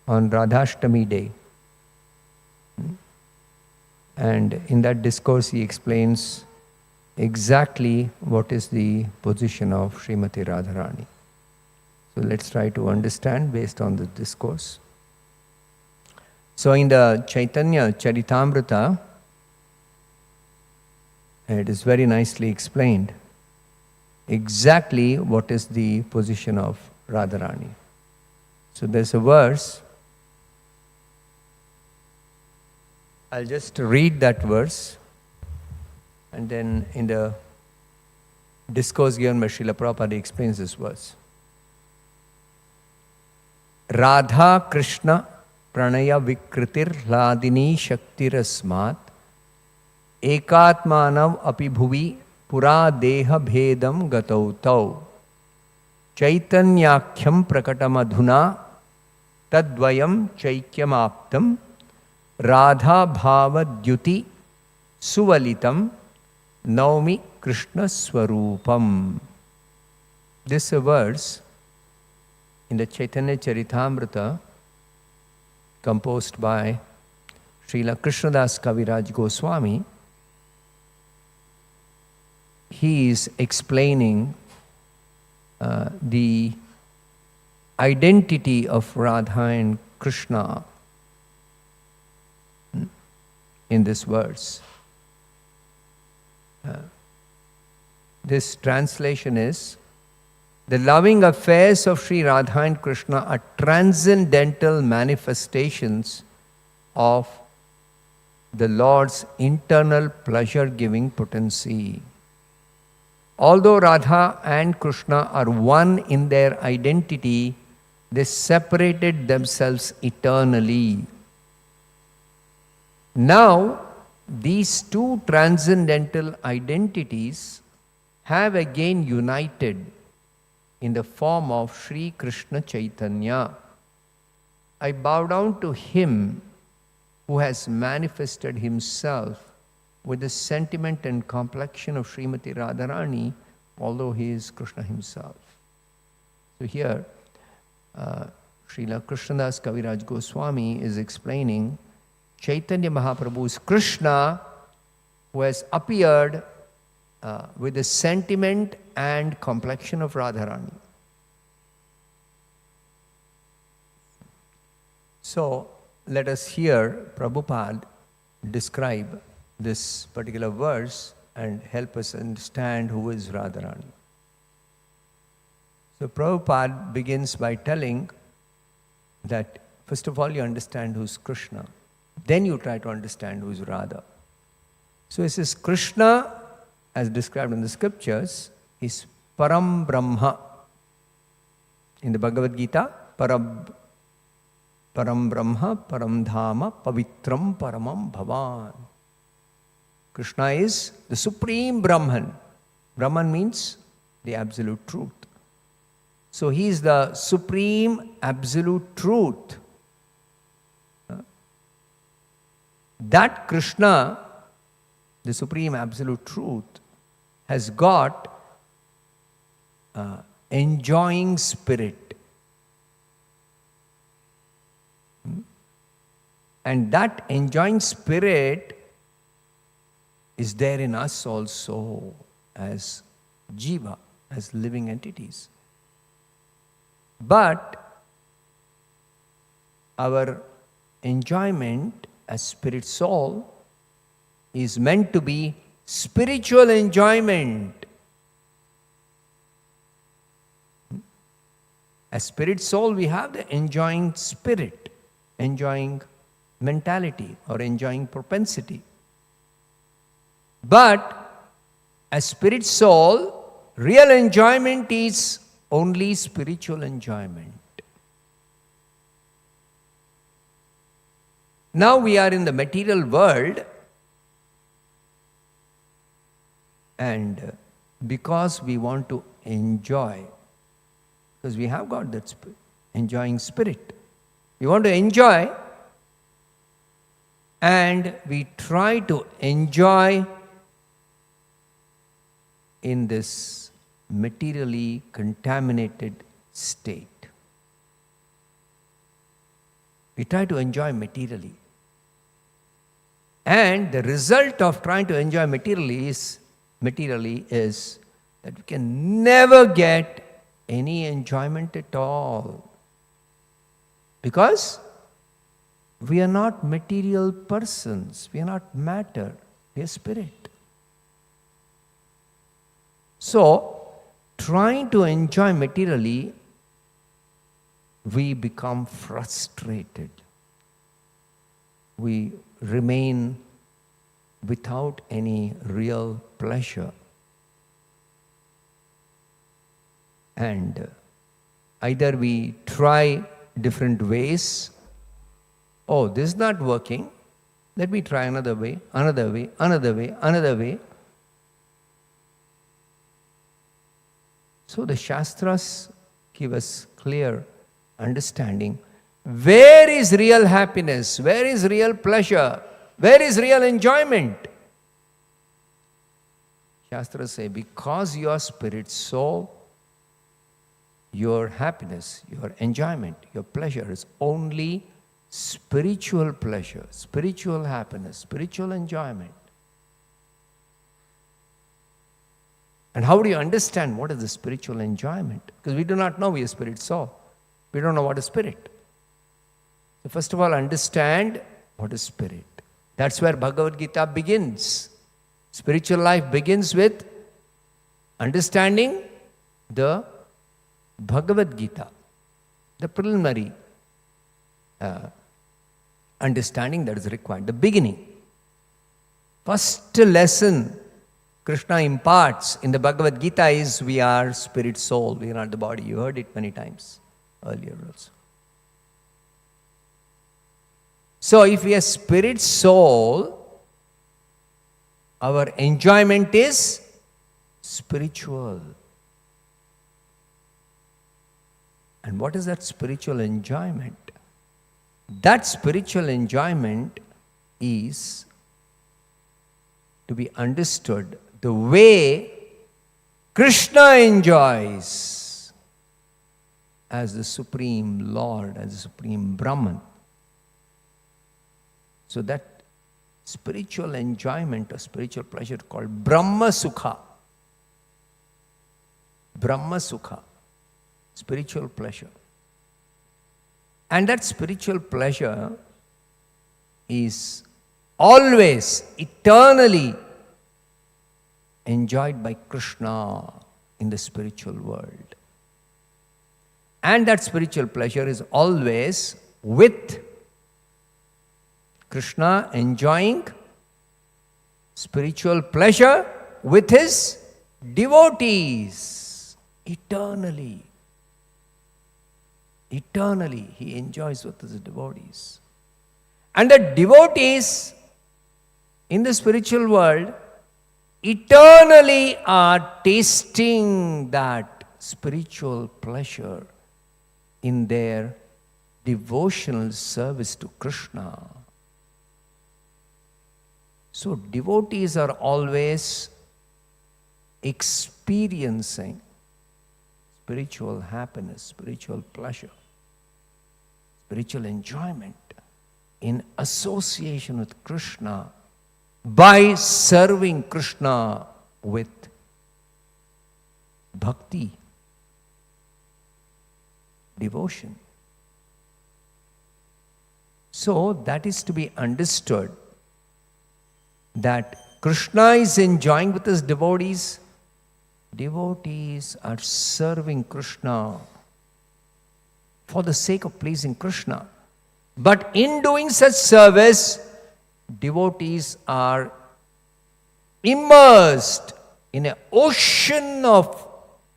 on Radhastami day. And in that discourse, he explains exactly what is the position of Srimati Radharani. So let's try to understand based on the discourse. So in the Chaitanya Charitamrita, it is very nicely explained exactly what is the position of Radharani. So there's a verse. I'll just read that verse, and then in the discourse given by Srila Prabhupada, he explains this verse. Radha Krishna Pranaya Vikritir Hladini Shaktirasmat Ekatmanav Api Bhuvi Pura Deha Bhedam Gatautau Chaitanyakhyam Prakatamadhuna Tadvayam Chaikyamaptam Radha Bhava Dyuti Suvalitam Naumi Krishna Swarupam. This verse in the Chaitanya Charitamrita, composed by Srila Krishnadas Kaviraj Goswami, he is explaining the identity of Radha and Krishna in this verse. This translation is, the loving affairs of Sri Radha and Krishna are transcendental manifestations of the Lord's internal pleasure-giving potency. Although Radha and Krishna are one in their identity, they separated themselves eternally. Now, these two transcendental identities have again united in the form of Sri Krishna Chaitanya. I bow down to him who has manifested himself with the sentiment and complexion of Srimati Radharani, although he is Krishna himself. So here, Srila Krishnadas Kaviraj Goswami is explaining Chaitanya Mahaprabhu's Krishna, who has appeared with the sentiment and complexion of Radharani. So let us hear Prabhupada describe this particular verse and help us understand who is Radharani. So Prabhupada begins by telling that first of all you understand who's Krishna, then you try to understand who's Radha. So it says Krishna, as described in the scriptures, is Param Brahma. In the Bhagavad Gita, Param Brahma, Param Dhama, Pavitram Paramam Bhavan. Krishna is the supreme Brahman. Brahman means the absolute truth. So he is the supreme absolute truth. That Krishna, the supreme absolute truth, has got enjoying spirit. And that enjoying spirit is there in us also as jiva, as living entities. But our enjoyment as spirit soul is meant to be spiritual enjoyment. As spirit soul, we have the enjoying spirit, enjoying mentality or enjoying propensity. But as spirit soul, real enjoyment is only spiritual enjoyment. Now we are in the material world, and because we want to enjoy, because we have got that enjoying spirit, we want to enjoy, and we try to enjoy in this materially contaminated state. We try to enjoy materially. And the result of trying to enjoy materially is that we can never get any enjoyment at all. Because we are not material persons. We are not matter. We are spirit. So, trying to enjoy materially, we become frustrated. We remain without any real pleasure. And either we try different ways. Oh, this is not working. Let me try another way, another way, another way, another way. So the Shastras give us clear understanding. Where is real happiness? Where is real pleasure? Where is real enjoyment? Shastras say, because you are spirit soul, your happiness, your enjoyment, your pleasure is only spiritual pleasure, spiritual happiness, spiritual enjoyment. And how do you understand what is the spiritual enjoyment? Because we do not know we are spirit soul. We don't know what is spirit. So first of all, understand what is spirit. That's where Bhagavad Gita begins. Spiritual life begins with understanding the Bhagavad Gita, the preliminary understanding that is required, the beginning. First lesson Krishna imparts in the Bhagavad Gita is we are spirit soul, we are not the body. You heard it many times earlier also. So if we are spirit soul, our enjoyment is spiritual. And what is that spiritual enjoyment? That spiritual enjoyment is to be understood the way Krishna enjoys as the Supreme Lord, as the Supreme Brahman. So that spiritual enjoyment or spiritual pleasure called Brahma Sukha. Brahma Sukha. Spiritual pleasure. And that spiritual pleasure is always, eternally enjoyed by Krishna in the spiritual world. And that spiritual pleasure is always with Krishna enjoying spiritual pleasure with his devotees eternally. Eternally, he enjoys with his devotees. And the devotees in the spiritual world eternally are tasting that spiritual pleasure in their devotional service to Krishna. So devotees are always experiencing spiritual happiness, spiritual pleasure, spiritual enjoyment in association with Krishna by serving Krishna with bhakti, devotion. So that is to be understood that Krishna is enjoying with his devotees. Devotees are serving Krishna for the sake of pleasing Krishna. But in doing such service, devotees are immersed in an ocean of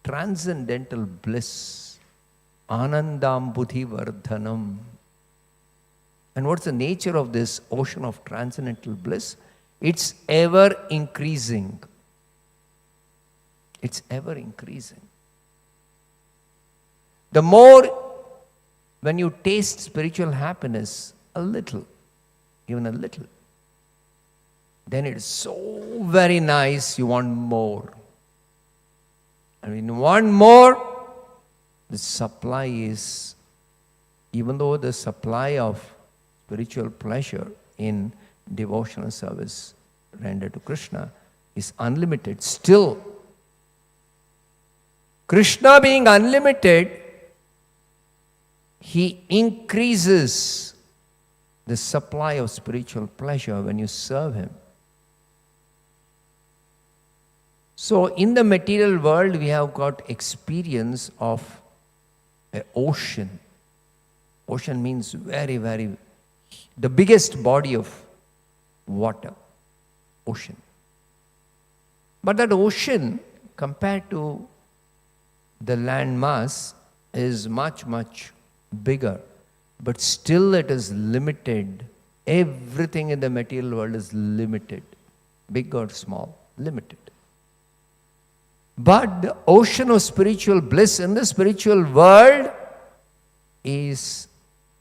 transcendental bliss. Anandam buddhi vardhanam. And what's the nature of this ocean of transcendental bliss? It's ever increasing. It's ever increasing. The more when you taste spiritual happiness a little, even a little, then it is so very nice, you want more. And when you want more, the supply is, even though the supply of spiritual pleasure in devotional service rendered to Krishna is unlimited. Still, Krishna being unlimited, he increases the supply of spiritual pleasure when you serve him. So in the material world, we have got experience of an ocean. Ocean means very, very, the biggest body of water. Ocean. But that ocean, compared to the land mass, is much, much bigger. But still it is limited. Everything in the material world is limited. Big or small, limited. But the ocean of spiritual bliss in the spiritual world is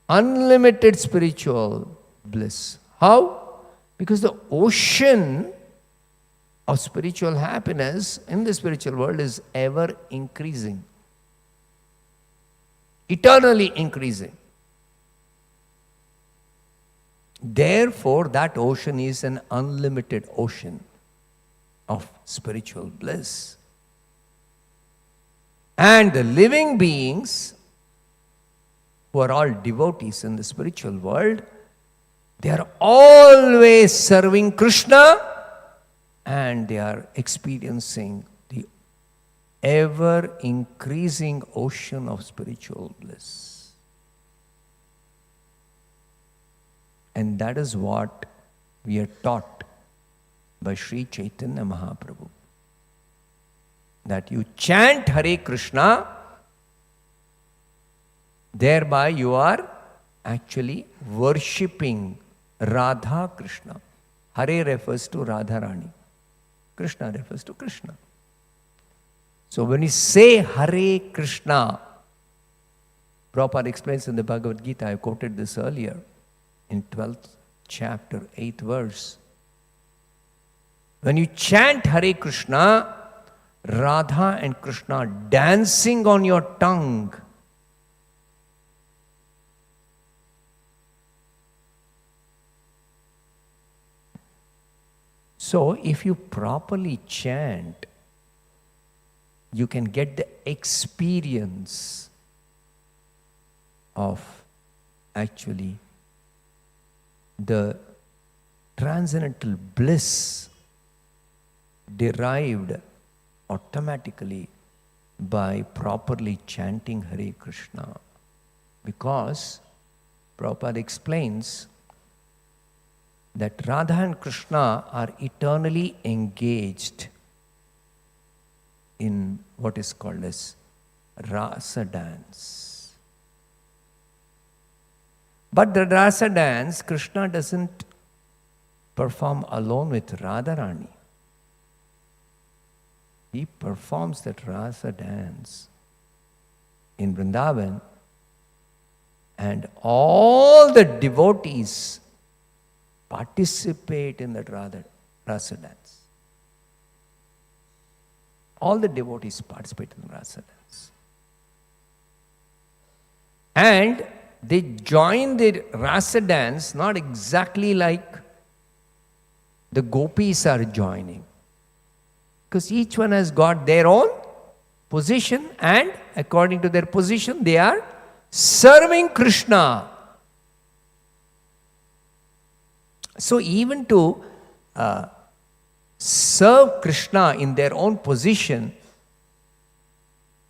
unlimited spiritual bliss. How? Because the ocean of spiritual happiness in the spiritual world is ever increasing. Eternally increasing. Therefore, that ocean is an unlimited ocean of spiritual bliss. And the living beings, who are all devotees in the spiritual world, they are always serving Krishna and they are experiencing the ever increasing ocean of spiritual bliss. And that is what we are taught by Sri Chaitanya Mahaprabhu. That you chant Hare Krishna, thereby you are actually worshipping Radha Krishna. Hare refers to Radharani. Krishna refers to Krishna. So when you say Hare Krishna, Prabhupada explains in the Bhagavad Gita, I quoted this earlier, in 12th chapter, 8th verse. When you chant Hare Krishna, Radha and Krishna dancing on your tongue. So if you properly chant, you can get the experience of actually the transcendental bliss derived automatically by properly chanting Hare Krishna. Because Prabhupada explains that Radha and Krishna are eternally engaged in what is called as rasa dance. But the rasa dance, Krishna doesn't perform alone with Radharani. He performs that rasa dance in Vrindavan, and all the devotees participate in that rasa dance. All the devotees participate in the rasa dance. And they join the rasa dance not exactly like the gopis are joining. Because each one has got their own position, and according to their position, they are serving Krishna. So even to serve Krishna in their own position,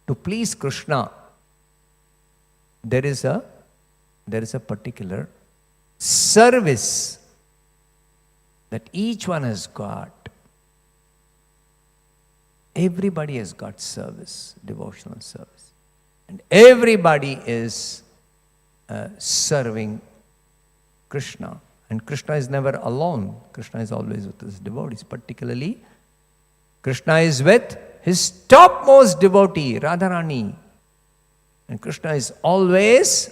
to please Krishna, there is a particular service that each one has got. Everybody has got service, devotional service. And everybody is serving Krishna. And Krishna is never alone. Krishna is always with his devotees. Particularly, Krishna is with his topmost devotee, Radharani. And Krishna is always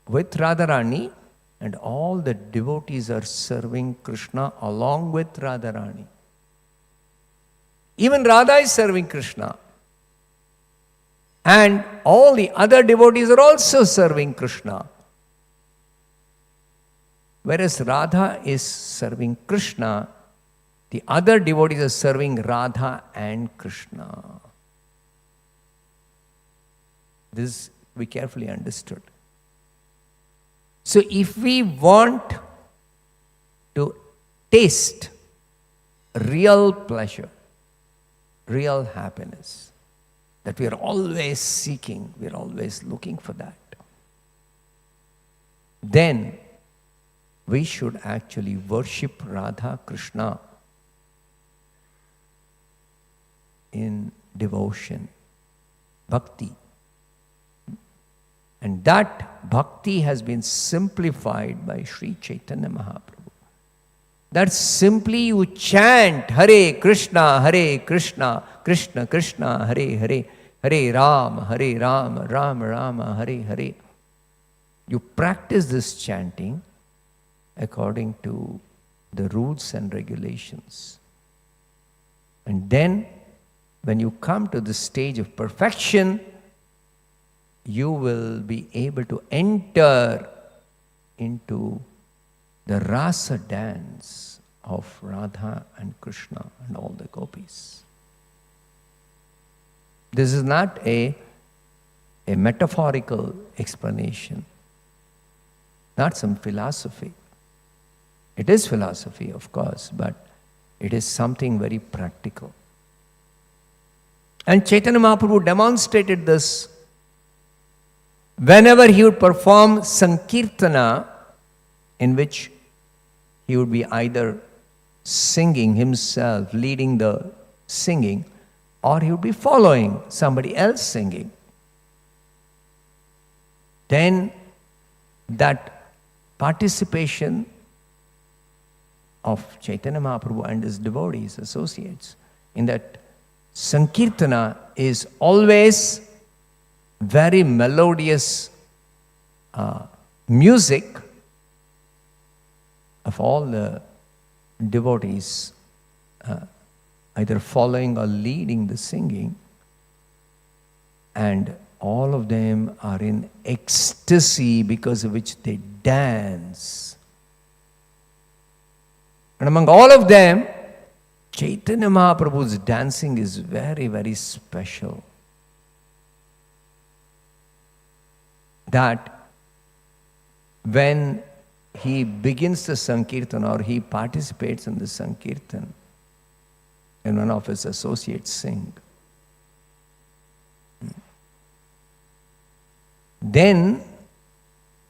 with Radharani, and all the devotees are serving Krishna along with Radharani. Even Radha is serving Krishna. And all the other devotees are also serving Krishna. Whereas Radha is serving Krishna, the other devotees are serving Radha and Krishna. This we carefully understood. So if we want to taste real pleasure, real happiness, that we are always seeking, we are always looking for that, then we should actually worship Radha Krishna in devotion, bhakti. And that bhakti has been simplified by Sri Chaitanya Mahaprabhu. That simply you chant Hare Krishna, Krishna Krishna, Hare Hare, Hare Rama, Rama Rama, Hare Hare. You practice this chanting according to the rules and regulations. And then, when you come to the stage of perfection, you will be able to enter into the rasa dance of Radha and Krishna and all the gopis. This is not a metaphorical explanation, not some philosophy. It is philosophy, of course, but it is something very practical. And Chaitanya Mahaprabhu demonstrated this whenever he would perform Sankirtana, in which he would be either singing himself, leading the singing, or he would be following somebody else singing. Then that participation of Chaitanya Mahaprabhu and his devotees, associates, in that Sankirtana is always very melodious music of all the devotees either following or leading the singing, and all of them are in ecstasy because of which they dance. And among all of them, Chaitanya Mahaprabhu's dancing is very, very special. That when he begins the Sankirtan or he participates in the Sankirtan, and one of his associates sing, then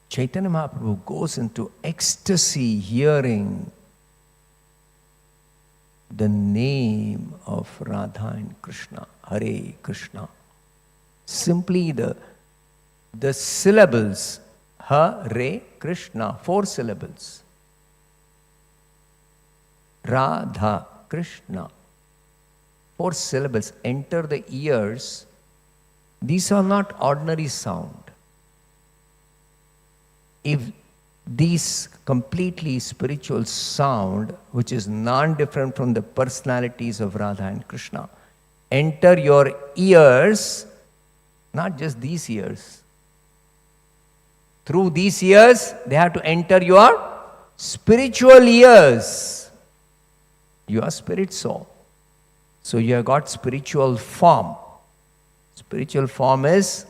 Chaitanya Mahaprabhu goes into ecstasy hearing the name of Radha and Krishna, Hare Krishna. Simply the syllables, Hare Krishna, 4 syllables. Radha Krishna, 4 syllables enter the ears. These are not ordinary sound. If these completely spiritual sound, which is non-different from the personalities of Radha and Krishna, enter your ears, not just these ears. Through these ears, they have to enter your spiritual ears. You are spirit soul. So you have got spiritual form. Spiritual form is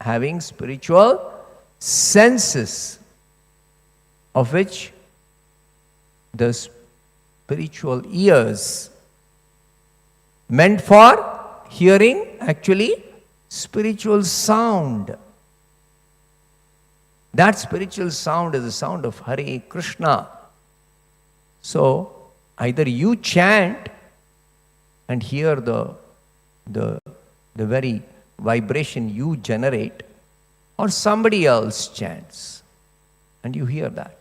having spiritual senses, of which the spiritual ears meant for hearing actually spiritual sound. That spiritual sound is the sound of Hare Krishna. So either you chant and hear the very vibration you generate, or somebody else chants and you hear that.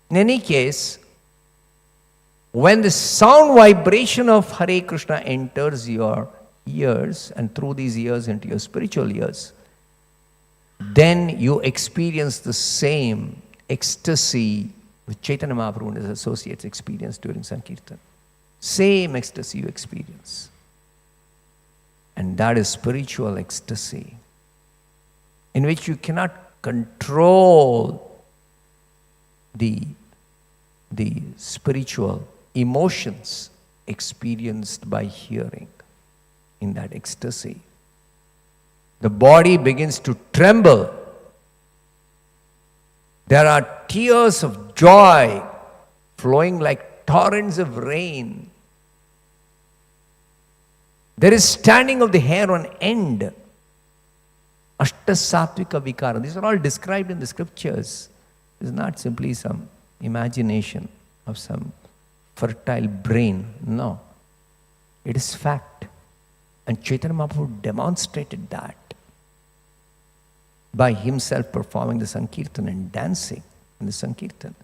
In any case, when the sound vibration of Hare Krishna enters your ears and through these ears into your spiritual ears, then you experience the same ecstasy which Chaitanya Mahaprabhu and his associates experienced during Sankirtan. Same ecstasy you experience. And that is spiritual ecstasy, in which you cannot control the spiritual emotions experienced by hearing in that ecstasy. The body begins to tremble. There are tears of joy flowing like torrents of rain. There is standing of the hair on end. Ashtasattvika vikara. These are all described in the scriptures. It is not simply some imagination of some fertile brain. No. It is fact. And Chaitanya Mahaprabhu demonstrated that by himself performing the Sankirtan and dancing in the Sankirtan.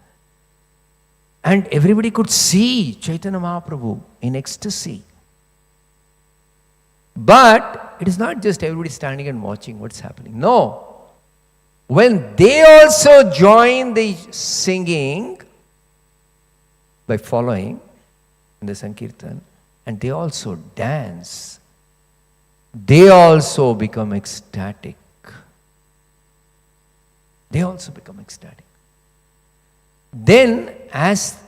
And everybody could see Chaitanya Mahaprabhu in ecstasy. But it is not just everybody standing and watching what's happening. No. When they also join the singing by following in the Sankirtan, and they also dance, they also become ecstatic. They also become ecstatic. Then, as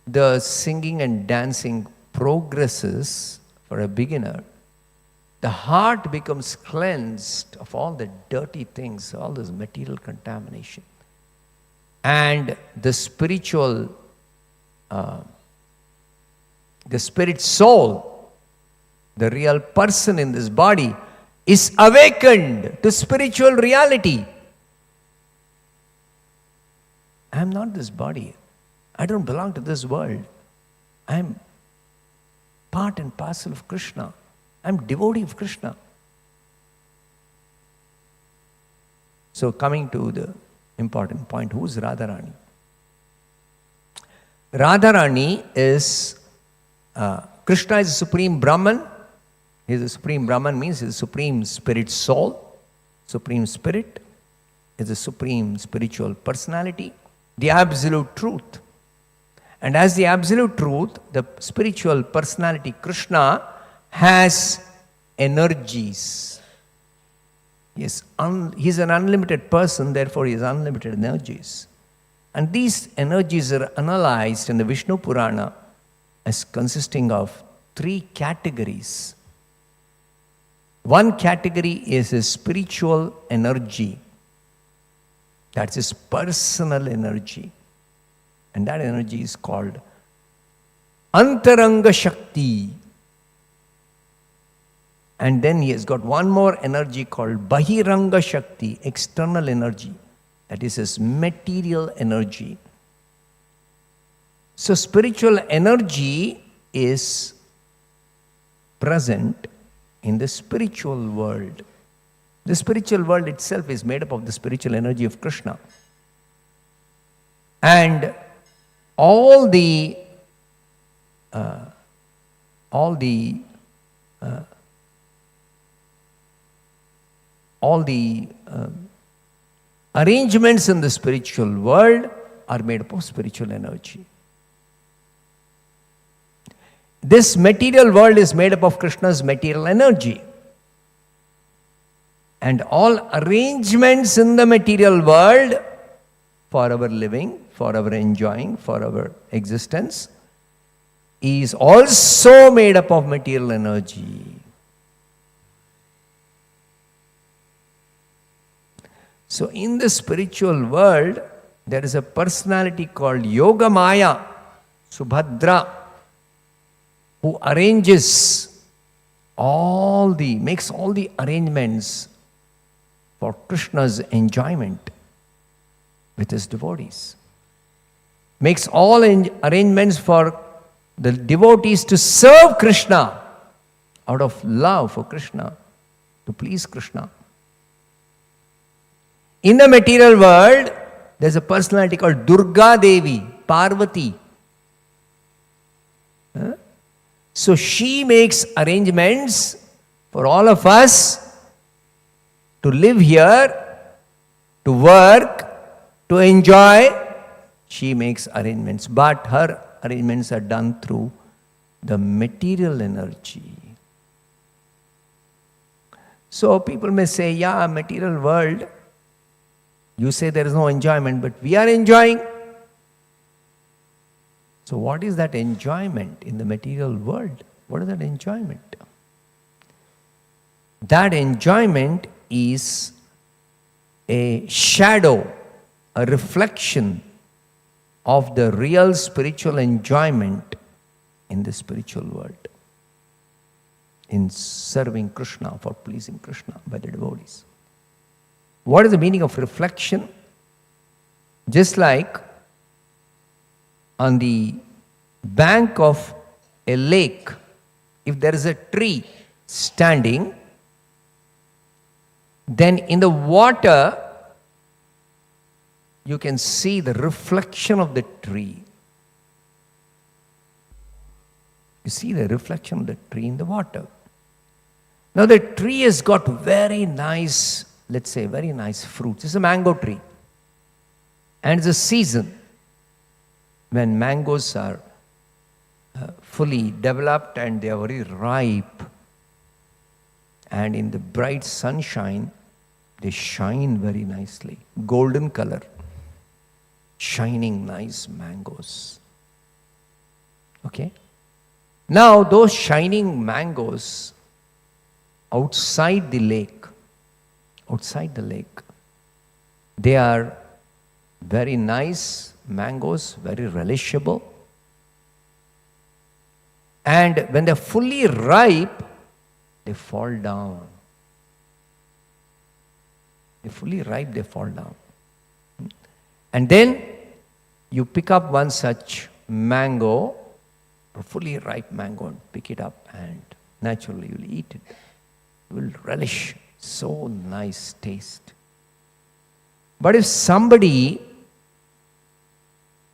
the singing and dancing progresses for a beginner, the heart becomes cleansed of all the dirty things, all this material contamination. And the spiritual, the spirit soul, the real person in this body, is awakened to spiritual reality. I am not this body. I don't belong to this world. I am part and parcel of Krishna. I am devotee of Krishna. So coming to the important point, who is Radharani? Radharani is, Krishna is the supreme Brahman. He is the supreme Brahman, means he is the supreme spirit soul. Supreme spirit is the supreme spiritual personality, the absolute truth. And as the absolute truth, the spiritual personality Krishna has energies. He's an unlimited person, therefore he has unlimited energies. And these energies are analyzed in the Vishnu Purana as consisting of 3 categories. One category is his spiritual energy. That's his personal energy. And that energy is called Antaranga Shakti. And then he has got one more energy called Bahiranga Shakti, external energy. That is his material energy. So spiritual energy is present in the spiritual world. The spiritual world itself is made up of the spiritual energy of Krishna. And all the arrangements in the spiritual world are made up of spiritual energy. This material world is made up of Krishna's material energy. And all arrangements in the material world for our living, for our enjoying, for our existence is also made up of material energy. So in the spiritual world, there is a personality called Yoga Maya, Subhadra, who makes all the arrangements for Krishna's enjoyment with his devotees. Makes all arrangements for the devotees to serve Krishna out of love for Krishna, to please Krishna. In the material world, there's a personality called Durga Devi, Parvati. So she makes arrangements for all of us to live here, to work, to enjoy. She makes arrangements, but her arrangements are done through the material energy. So people may say, yeah, material world, You say there is no enjoyment, but we are enjoying. So what is that enjoyment in the material world? What is that enjoyment? That enjoyment is a shadow, a reflection of the real spiritual enjoyment in the spiritual world, in serving Krishna, for pleasing Krishna by the devotees. What is the meaning of reflection? Just like on the bank of a lake, if there is a tree standing, then in the water, you can see the reflection of the tree. You see the reflection of the tree in the water. Now the tree has got very nice, let's say very nice fruits. It's a mango tree. And it's a season when mangoes are fully developed and they are very ripe. And in the bright sunshine, they shine very nicely. Golden color. Shining nice mangoes. Okay? Now those shining mangoes outside the lake, they are very nice mangoes, very relishable. And when they're fully ripe, they fall down. They're fully ripe, they fall down. And then you pick up one such mango, a fully ripe mango, and pick it up, and naturally you'll eat it. You will relish so nice taste. But if somebody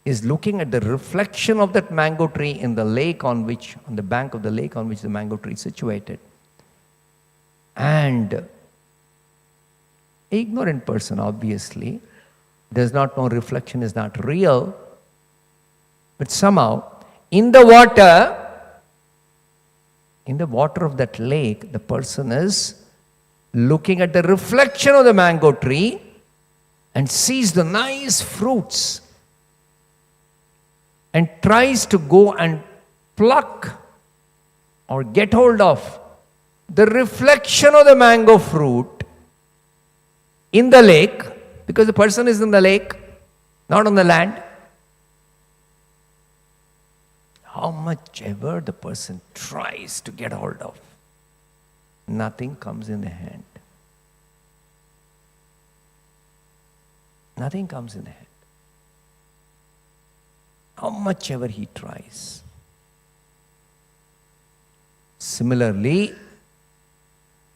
is looking at the reflection of that mango tree in the lake on the bank of the lake on which the mango tree is situated, and an ignorant person obviously does not know reflection is not real, but somehow in the water of that lake, the person is looking at the reflection of the mango tree and sees the nice fruits and tries to go and pluck or get hold of the reflection of the mango fruit in the lake, because the person is in the lake, not on the land. How much ever the person tries to get hold of, nothing comes in the hand. Nothing comes in the hand. How much ever he tries. Similarly,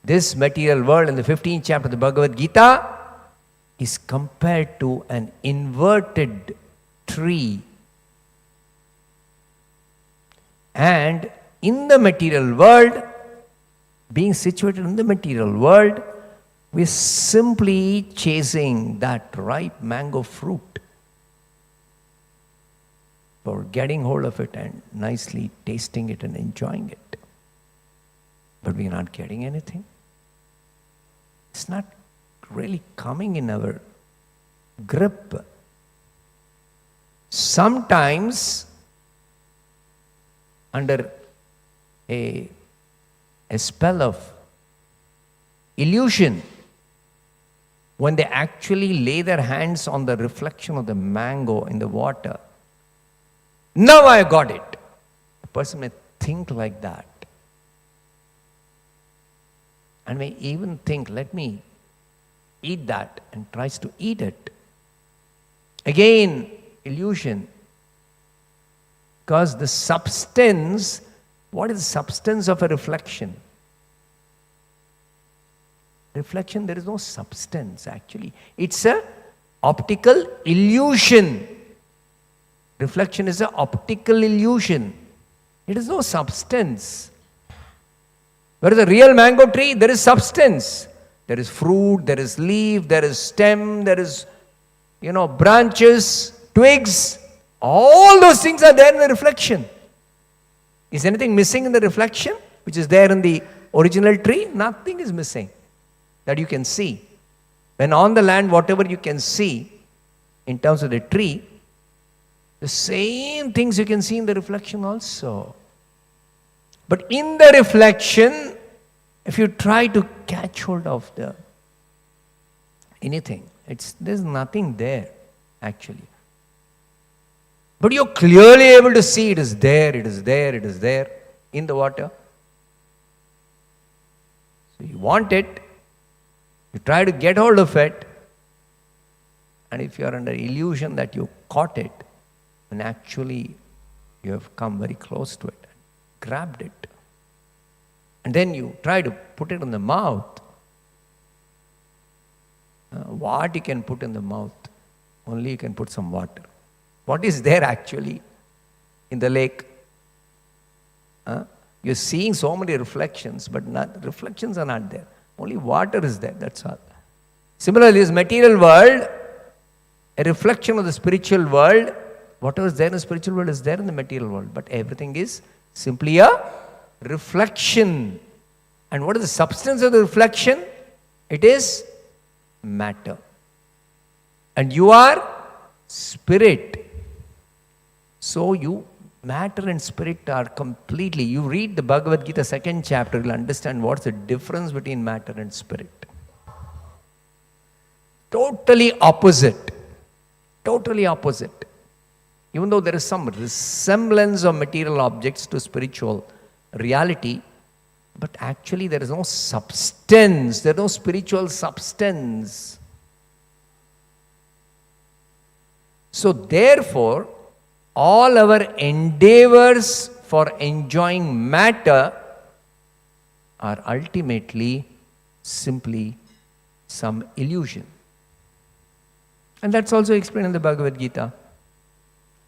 this material world in the 15th chapter of the Bhagavad Gita is compared to an inverted tree. And in the material world, being situated in the material world, we're simply chasing that ripe mango fruit, for getting hold of it and nicely tasting it and enjoying it. But we're not getting anything. It's not really coming in our grip. Sometimes, under a spell of illusion, when they actually lay their hands on the reflection of the mango in the water, now I got it. A person may think like that. And may even think, let me eat that, and tries to eat it. Again, illusion. Because the substance, what is the substance of a reflection? Reflection, there is no substance actually. It's an optical illusion. Reflection is an optical illusion. It is no substance. Whereas a real mango tree, there is substance. There is fruit, there is leaf, there is stem, there is, branches, twigs. All those things are there in the reflection. Is anything missing in the reflection, which is there in the original tree? Nothing is missing that you can see. When on the land, whatever you can see in terms of the tree, the same things you can see in the reflection also. But in the reflection, if you try to catch hold of the anything, there's nothing there actually. But you're clearly able to see it is there in the water. So you want it, you try to get hold of it, and if you are under illusion that you caught it, then actually you have come very close to it, grabbed it. And then you try to put it in the mouth. What you can put in the mouth? Only you can put some water. What is there actually in the lake? You're seeing so many reflections, but reflections are not there. Only water is there, that's all. Similarly, this material world, a reflection of the spiritual world, whatever is there in the spiritual world is there in the material world, but everything is simply a reflection. And what is the substance of the reflection? It is matter. And you are spirit. So matter and spirit are completely, you read the Bhagavad Gita 2nd chapter, you'll understand what's the difference between matter and spirit. Totally opposite. Totally opposite. Even though there is some resemblance of material objects to spiritual reality, but actually there is no substance, there is no spiritual substance. So therefore, all our endeavors for enjoying matter are ultimately simply some illusion. And that's also explained in the Bhagavad Gita.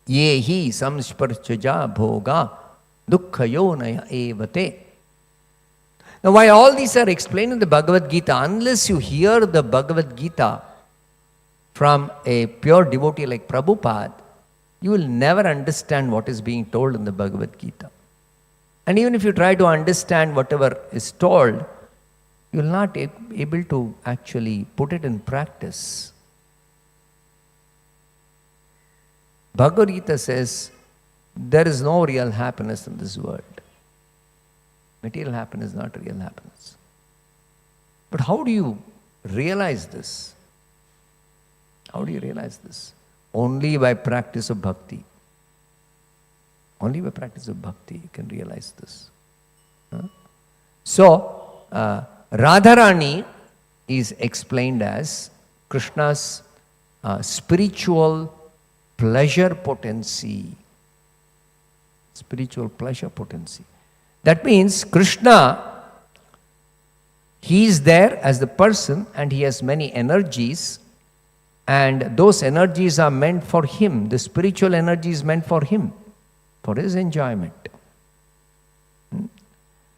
Yehi samsparchaja bhoga dukkhayonaya evate. Now, why all these are explained in the Bhagavad Gita, unless you hear the Bhagavad Gita from a pure devotee like Prabhupada, you will never understand what is being told in the Bhagavad Gita. And even if you try to understand whatever is told, you will not be able to actually put it in practice. Bhagavad Gita says, there is no real happiness in this world. Material happiness is not real happiness. But how do you realize this? How do you realize this? Only by practice of bhakti. Only by practice of bhakti you can realize this. So, Radharani is explained as Krishna's spiritual pleasure potency. Spiritual pleasure potency. That means Krishna, he is there as the person and he has many energies, and those energies are meant for him. The spiritual energy is meant for him, for his enjoyment.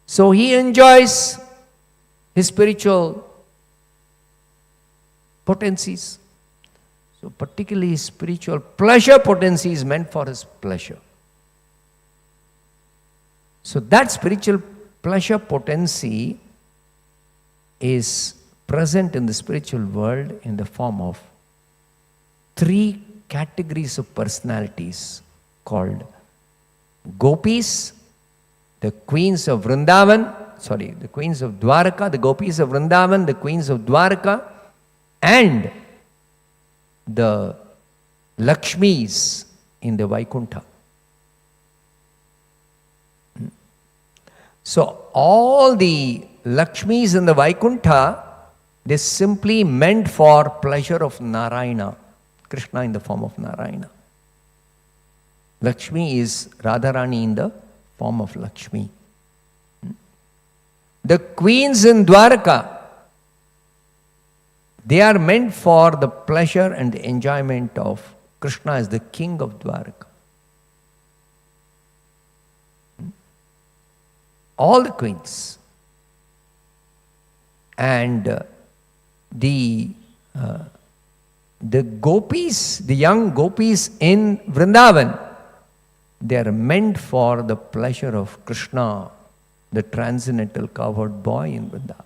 So he enjoys his spiritual potencies. So particularly his spiritual pleasure potency is meant for his pleasure. So that spiritual pleasure potency is present in the spiritual world in the form of 3 categories of personalities called gopis, the queens of Vrindavan, the queens of Dwaraka, the gopis of Vrindavan, the queens of Dwaraka, and the Lakshmis in the Vaikuntha. So all the Lakshmis in the Vaikuntha, they simply meant for pleasure of Narayana, Krishna in the form of Narayana. Lakshmi is Radharani in the form of Lakshmi. The queens in Dwaraka, they are meant for the pleasure and the enjoyment of Krishna as the king of Dwaraka. All the queens. And the gopis, the young gopis in Vrindavan, they are meant for the pleasure of Krishna, the transcendental cowherd boy in Vrindavan.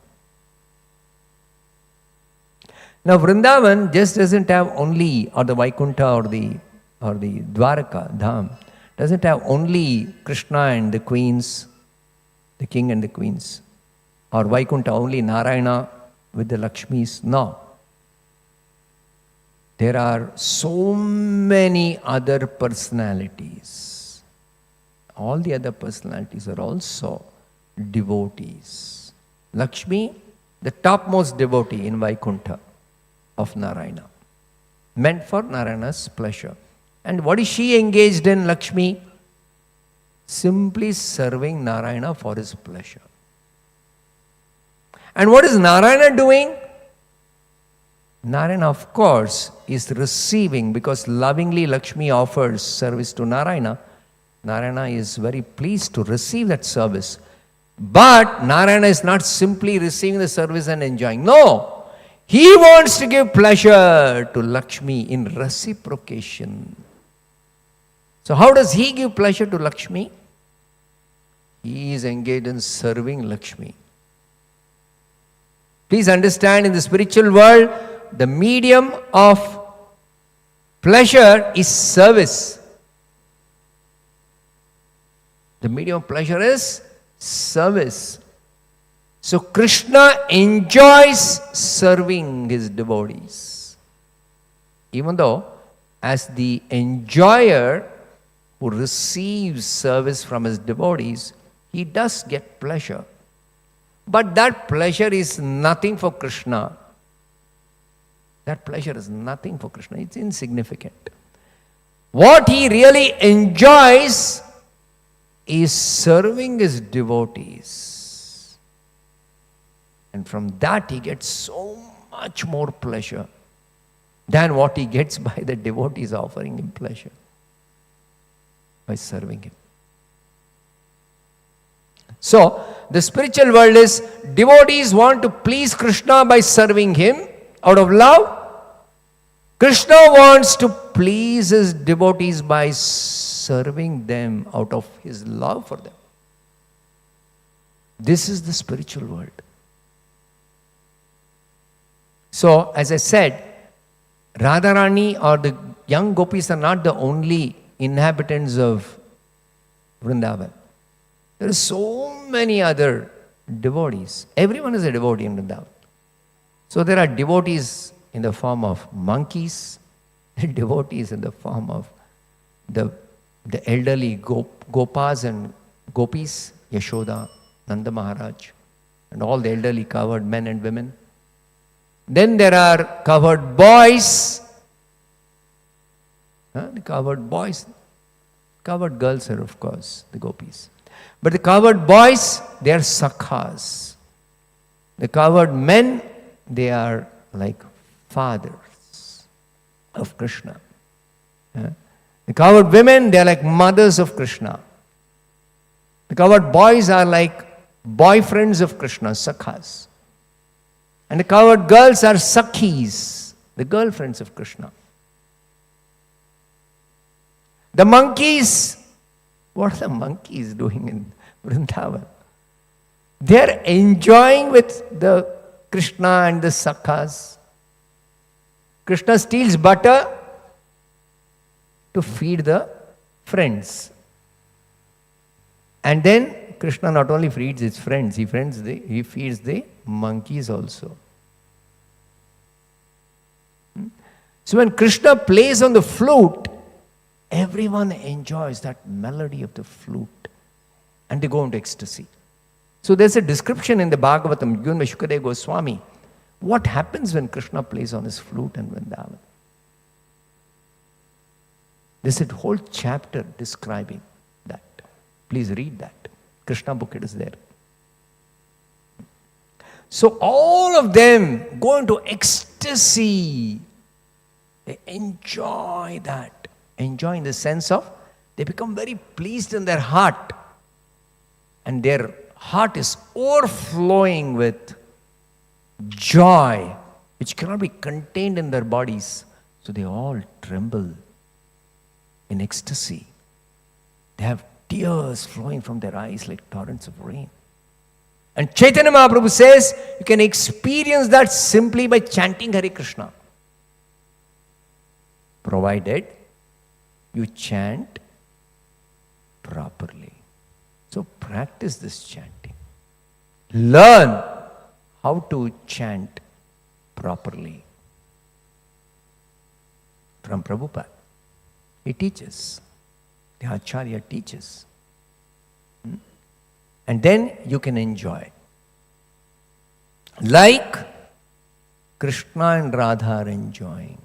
Now Vrindavan just doesn't have only, or the Vaikuntha or the Dwaraka, Dham, doesn't have only Krishna and the queens, the king and the queens, or Vaikuntha only Narayana with the Lakshmis. No. There are so many other personalities. All the other personalities are also devotees. Lakshmi, the topmost devotee in Vaikuntha of Narayana, meant for Narayana's pleasure. And what is she engaged in, Lakshmi? Simply serving Narayana for his pleasure. And what is Narayana doing? Narayana, of course, is receiving, because lovingly Lakshmi offers service to Narayana. Narayana is very pleased to receive that service. But Narayana is not simply receiving the service and enjoying. No! He wants to give pleasure to Lakshmi in reciprocation. So how does he give pleasure to Lakshmi? He is engaged in serving Lakshmi. Please understand, in the spiritual world, the medium of pleasure is service. The medium of pleasure is service. So Krishna enjoys serving his devotees. Even though, as the enjoyer who receives service from his devotees, he does get pleasure. But that pleasure is nothing for Krishna. That pleasure is nothing for Krishna. It's insignificant. What he really enjoys is serving his devotees. And from that he gets so much more pleasure than what he gets by the devotees offering him pleasure, by serving him. So, the spiritual world is, devotees want to please Krishna by serving him out of love. Krishna wants to please his devotees by serving them out of his love for them. This is the spiritual world. So, as I said, Radharani or the young gopis are not the only inhabitants of Vrindavan. There are so many other devotees. Everyone is a devotee in Vrindavan. So there are devotees in the form of monkeys, devotees in the form of the elderly gopas and gopis, Yashoda, Nanda Maharaj, and all the elderly covered men and women. Then there are covered boys. The covered boys. Covered girls are, of course, the gopis. But the covered boys, they are sakhas. The covered men, they are like fathers of Krishna. The covered women, they are like mothers of Krishna. The covered boys are like boyfriends of Krishna, sakhas. And the covered girls are sakhis, the girlfriends of Krishna. The monkeys, what are the monkeys doing in Vrindavan? They are enjoying with the Krishna and the sakhas. Krishna steals butter to feed the friends. And then Krishna not only feeds his friends, he feeds the monkeys also. So when Krishna plays on the flute, everyone enjoys that melody of the flute and they go into ecstasy. So there's a description in the Bhagavatam, given by Shukadeva Goswami, what happens when Krishna plays on his flute in Vrindavan. There's a whole chapter describing that. Please read that. Krishna book, it is there. So all of them go into ecstasy. They enjoy that. Enjoy in the sense of they become very pleased in their heart. And their heart is overflowing with joy, which cannot be contained in their bodies. So they all tremble in ecstasy. They have tears flowing from their eyes like torrents of rain. And Chaitanya Mahaprabhu says, you can experience that simply by chanting Hare Krishna. Provided you chant properly. So practice this chanting. Learn how to chant properly. From Prabhupada. He teaches. The Acharya teaches. And then you can enjoy. Like Krishna and Radha are enjoying.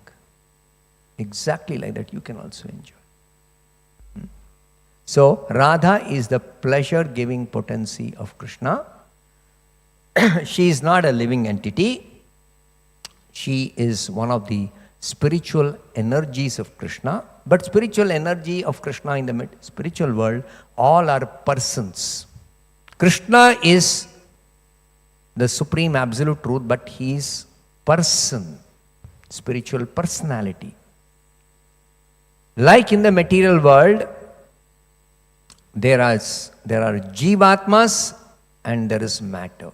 Exactly like that you can also enjoy. So Radha is the pleasure-giving potency of Krishna. She is not a living entity. She is one of the spiritual energies of Krishna. But spiritual energy of Krishna in the spiritual world, all are persons. Krishna is the supreme absolute truth, but he is person, spiritual personality. Like in the material world, there are jivatmas and there is matter.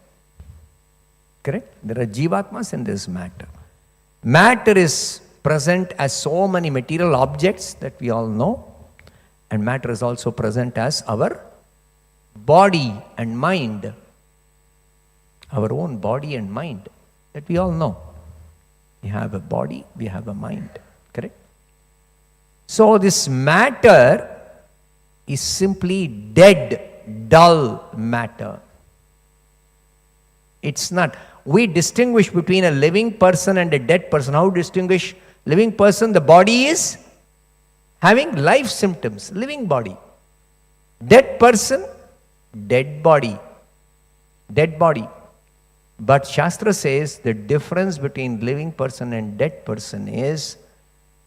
Correct? There are jivatmas and there is matter. Matter is present as so many material objects that we all know, and matter is also present as our body and mind, our own body and mind that we all know. We have a body, we have a mind, correct? So this matter is simply dead, dull matter. It's not. We distinguish between a living person and a dead person. How distinguish? Living person, the body is having life symptoms, living body. Dead person, dead body. Dead body. But Shastra says the difference between living person and dead person is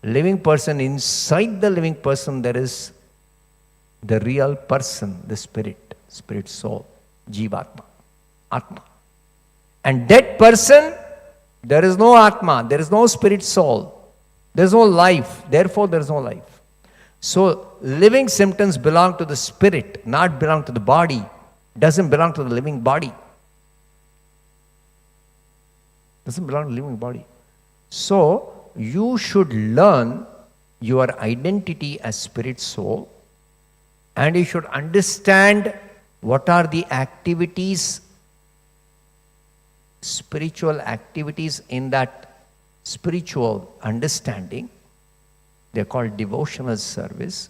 living person, inside the living person there is the real person, the spirit soul, Jivatma, Atma. And dead person, there is no Atma, there is no spirit soul, there is no life, therefore there is no life. So living symptoms belong to the spirit, not belong to the body, doesn't belong to the living body. Doesn't belong to the living body. So you should learn your identity as spirit soul, and you should understand what are the activities, spiritual activities in that spiritual understanding. They're called devotional service.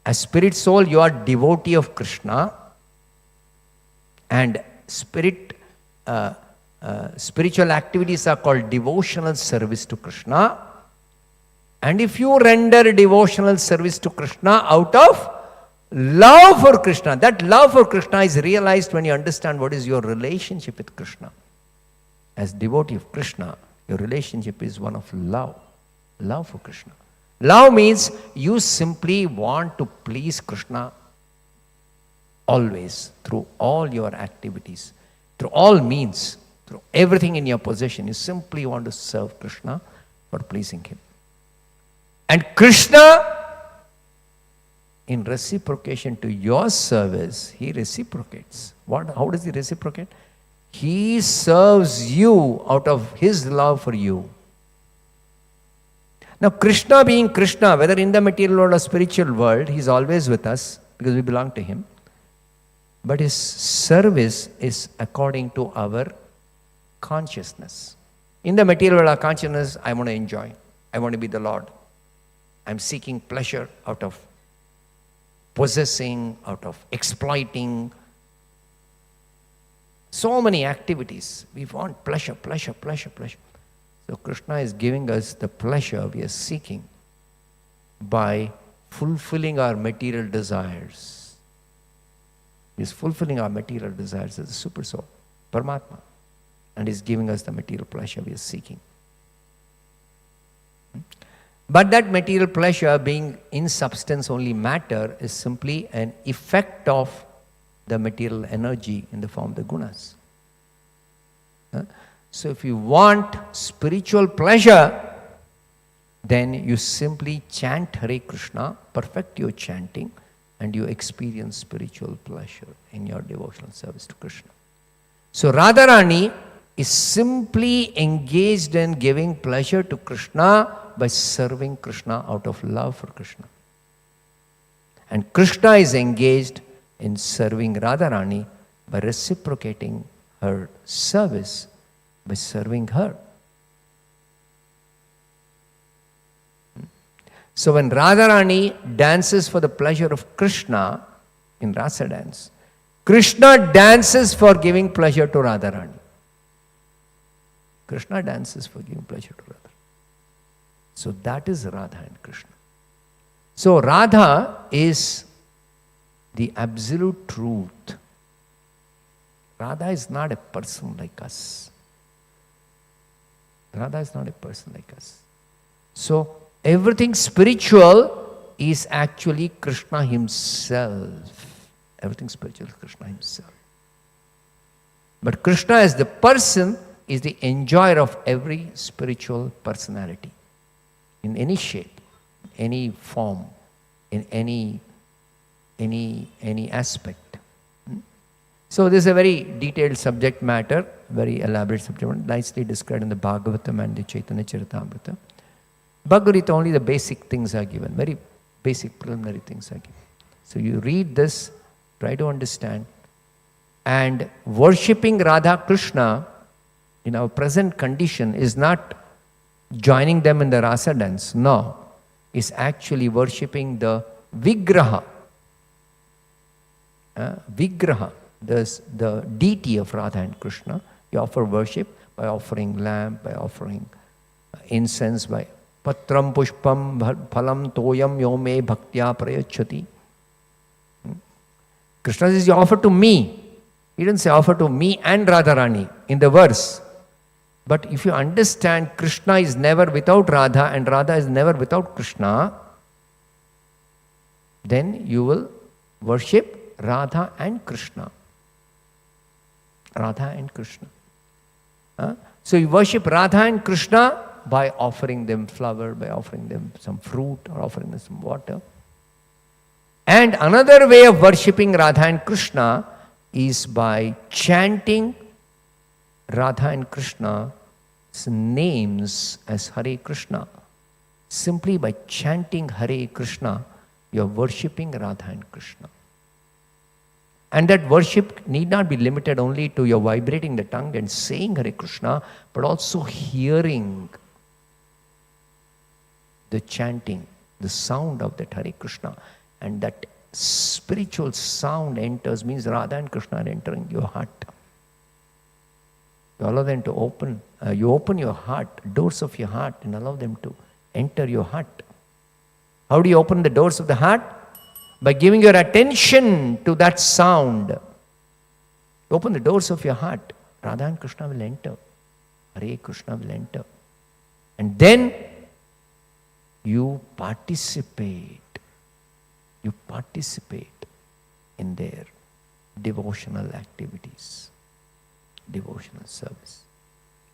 As spirit soul, you are devotee of Krishna, and spiritual activities are called devotional service to Krishna. And if you render devotional service to Krishna out of love for Krishna, that love for Krishna is realized when you understand what is your relationship with Krishna. As devotee of Krishna, your relationship is one of love. Love for Krishna. Love means you simply want to please Krishna always, through all your activities, through all means, through everything in your possession. You simply want to serve Krishna for pleasing him. And Krishna, in reciprocation to your service, he reciprocates. How does he reciprocate? He serves you out of his love for you. Now Krishna being Krishna, whether in the material world or spiritual world, he is always with us because we belong to him. But his service is according to our consciousness. In the material world, our consciousness, I want to enjoy. I want to be the Lord. I'm seeking pleasure out of possessing, out of exploiting. So many activities. We want pleasure. So Krishna is giving us the pleasure we are seeking by fulfilling our material desires. He is fulfilling our material desires as a super soul, Paramatma, and is giving us the material pleasure we are seeking. But that material pleasure, being in substance only matter, is simply an effect of the material energy in the form of the gunas. So if you want spiritual pleasure, then you simply chant Hare Krishna, perfect your chanting, and you experience spiritual pleasure in your devotional service to Krishna. So Radharani is simply engaged in giving pleasure to Krishna by serving Krishna out of love for Krishna. And Krishna is engaged in serving Radharani by reciprocating her service by serving her. So when Radharani dances for the pleasure of Krishna in Rasa dance, Krishna dances for giving pleasure to Radharani. Krishna dances for giving pleasure to Radha. So that is Radha and Krishna. So Radha is the absolute truth. Radha is not a person like us. Radha is not a person like us. So everything spiritual is actually Krishna himself. Everything spiritual is Krishna himself. But Krishna as the person is the enjoyer of every spiritual personality. In any shape, any form, in any aspect. So this is a very detailed subject matter, very elaborate subject matter, nicely described in the Bhagavatam and the Chaitanya Charitamrita. Bhagavad Gita, only the basic things are given, very basic preliminary things are given. So you read this, try to understand, and worshipping Radha Krishna in our present condition is not joining them in the rasa dance, no, is actually worshipping the Vigraha. Vigraha, the deity of Radha and Krishna. You offer worship by offering lamp, by offering incense, by patram pushpam phalam toyam yome bhaktya prayachati. Krishna says, you offer to me. He didn't say offer to me and Radharani in the verse. But if you understand Krishna is never without Radha and Radha is never without Krishna, then you will worship Radha and Krishna. Radha and Krishna. So you worship Radha and Krishna by offering them flower, by offering them some fruit or offering them some water. And another way of worshipping Radha and Krishna is by chanting Radha and Krishna's names as Hare Krishna. Simply by chanting Hare Krishna, you are worshipping Radha and Krishna. And that worship need not be limited only to your vibrating the tongue and saying Hare Krishna, but also hearing the chanting, the sound of that Hare Krishna. And that spiritual sound enters, means Radha and Krishna are entering your heart. You allow them to open, you open your heart, doors of your heart, and allow them to enter your heart. How do you open the doors of the heart? By giving your attention to that sound. You open the doors of your heart. Radha and Krishna will enter. Hare Krishna will enter. And then you participate. You participate in their devotional activities, devotional service.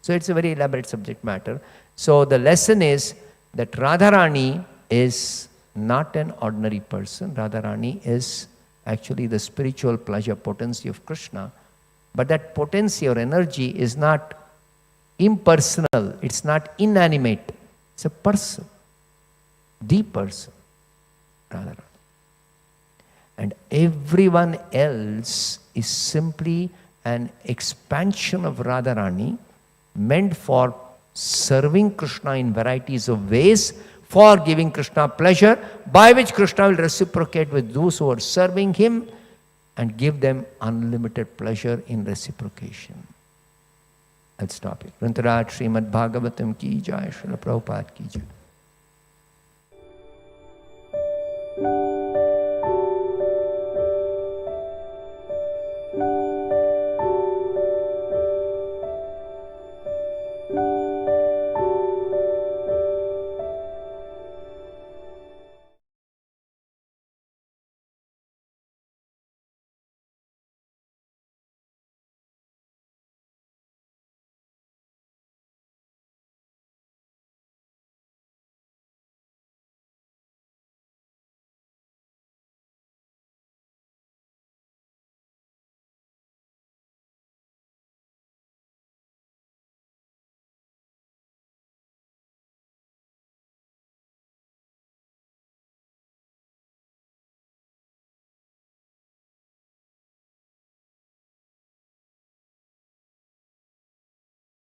So it's a very elaborate subject matter. So the lesson is that Radharani is not an ordinary person. Radharani is actually the spiritual pleasure potency of Krishna. But that potency or energy is not impersonal. It's not inanimate. It's a person. The person. Radharani. And everyone else is simply an expansion of Radharani meant for serving Krishna in varieties of ways, for giving Krishna pleasure, by which Krishna will reciprocate with those who are serving him and give them unlimited pleasure in reciprocation. I'll stop it. Grantaraj Srimad Bhagavatam ki jai, Srila Prabhupada ki jai.